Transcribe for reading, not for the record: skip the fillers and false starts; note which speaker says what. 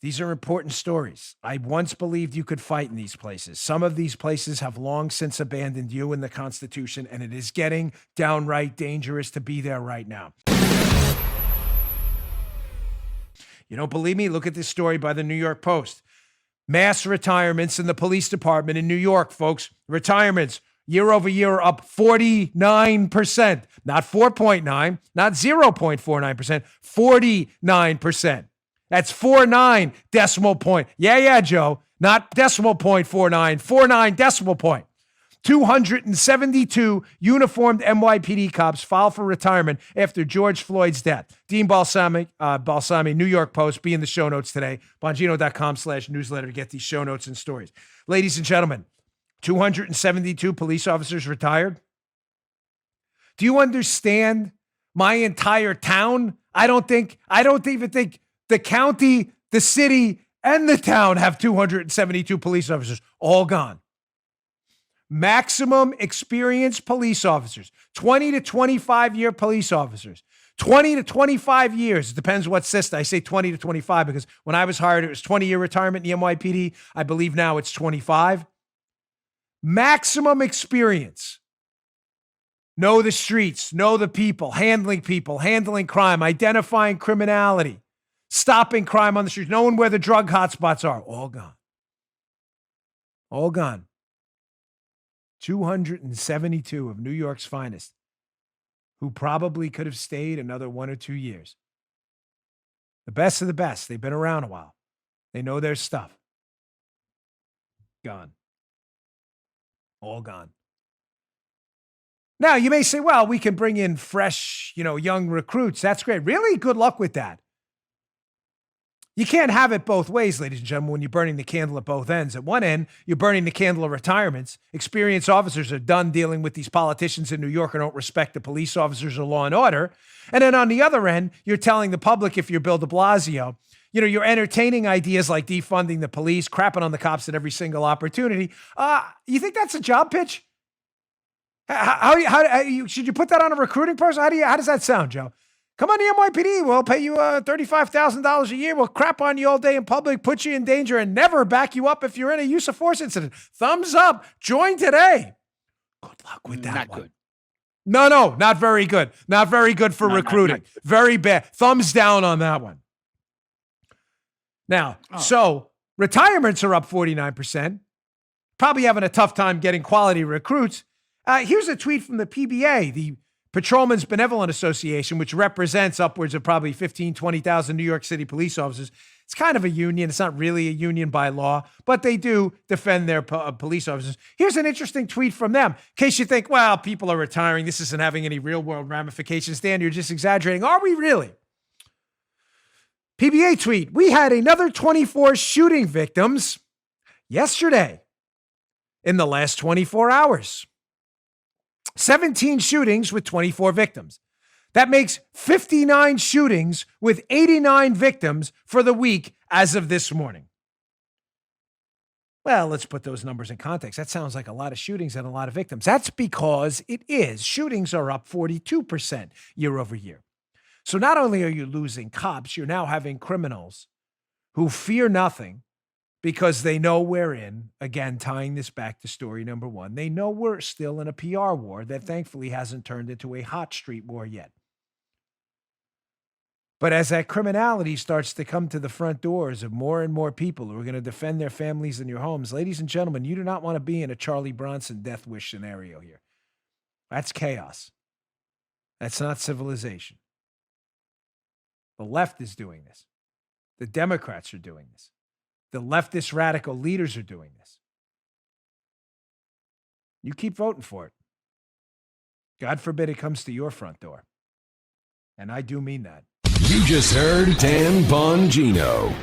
Speaker 1: These are important stories. I once believed you could fight in these places. Some of these places have long since abandoned you and the Constitution, and it is getting downright dangerous to be there right now. You don't believe me? Look at this story by the New York Post. Mass retirements in the police department in New York, folks. Retirements year over year are up 49%. Not 4.9, not 0.49%, 49%. That's 49 decimal point. Yeah, Joe. Not decimal point 49, 49 decimal point. 272 uniformed NYPD cops filed for retirement after George Floyd's death. Dean Balsami, New York Post, be in the show notes today. Bongino.com/newsletter to get these show notes and stories. Ladies and gentlemen, 272 police officers retired. Do you understand my entire town? I don't even think the county, the city, and the town have 272 police officers. All gone. Maximum experienced police officers, 20 to 25-year police officers, 20 to 25 years. It depends what system. I say 20 to 25 because when I was hired, it was 20-year retirement in the NYPD. I believe now it's 25. Maximum experience. Know the streets, know the people, handling crime, identifying criminality, stopping crime on the streets, knowing where the drug hotspots are. All gone. All gone. 272 of New York's finest who probably could have stayed another 1 or 2 years. The best of the best. They've been around a while. They know their stuff. Gone. All gone. Now, you may say, well, we can bring in fresh, young recruits. That's great. Really? Good luck with that. You can't have it both ways, ladies and gentlemen, when you're burning the candle at both ends. At one end, you're burning the candle of retirements. Experienced officers are done dealing with these politicians in New York who don't respect the police officers or law and order. And then on the other end, you're telling the public, if you're Bill de Blasio, you're entertaining ideas like defunding the police, crapping on the cops at every single opportunity. You think that's a job pitch? How should you put that on a recruiting person? How does that sound, Joe? Come on to NYPD. We'll pay you $35,000 a year. We'll crap on you all day in public, put you in danger, and never back you up if you're in a use of force incident. Thumbs up. Join today. Good luck with that
Speaker 2: Not
Speaker 1: one.
Speaker 2: good.
Speaker 1: No, not very good. Not very good for recruiting.
Speaker 2: Not
Speaker 1: very bad. Thumbs down on that one. Now, So retirements are up 49%. Probably having a tough time getting quality recruits. Here's a tweet from the PBA, the Patrolmen's Benevolent Association, which represents upwards of probably 15, 20,000 New York City police officers. It's kind of a union. It's not really a union by law, but they do defend their police officers. Here's an interesting tweet from them. In case you think, well, people are retiring, this isn't having any real world ramifications. Dan, you're just exaggerating. Are we really? PBA tweet, we had another 24 shooting victims yesterday in the last 24 hours. 17 shootings with 24 victims. That makes 59 shootings with 89 victims for the week as of this morning. Well, let's put those numbers in context. That sounds like a lot of shootings and a lot of victims. That's because it is. Shootings are up 42% year over year. So not only are you losing cops, you're now having criminals who fear nothing because they know we're in, again, tying this back to story number one, they know we're still in a PR war that thankfully hasn't turned into a hot street war yet. But as that criminality starts to come to the front doors of more and more people who are going to defend their families and your homes, ladies and gentlemen, you do not want to be in a Charlie Bronson death wish scenario here. That's chaos. That's not civilization. The left is doing this. The Democrats are doing this. The leftist radical leaders are doing this. You keep voting for it. God forbid it comes to your front door. And I do mean that.
Speaker 3: You just heard Dan Bongino.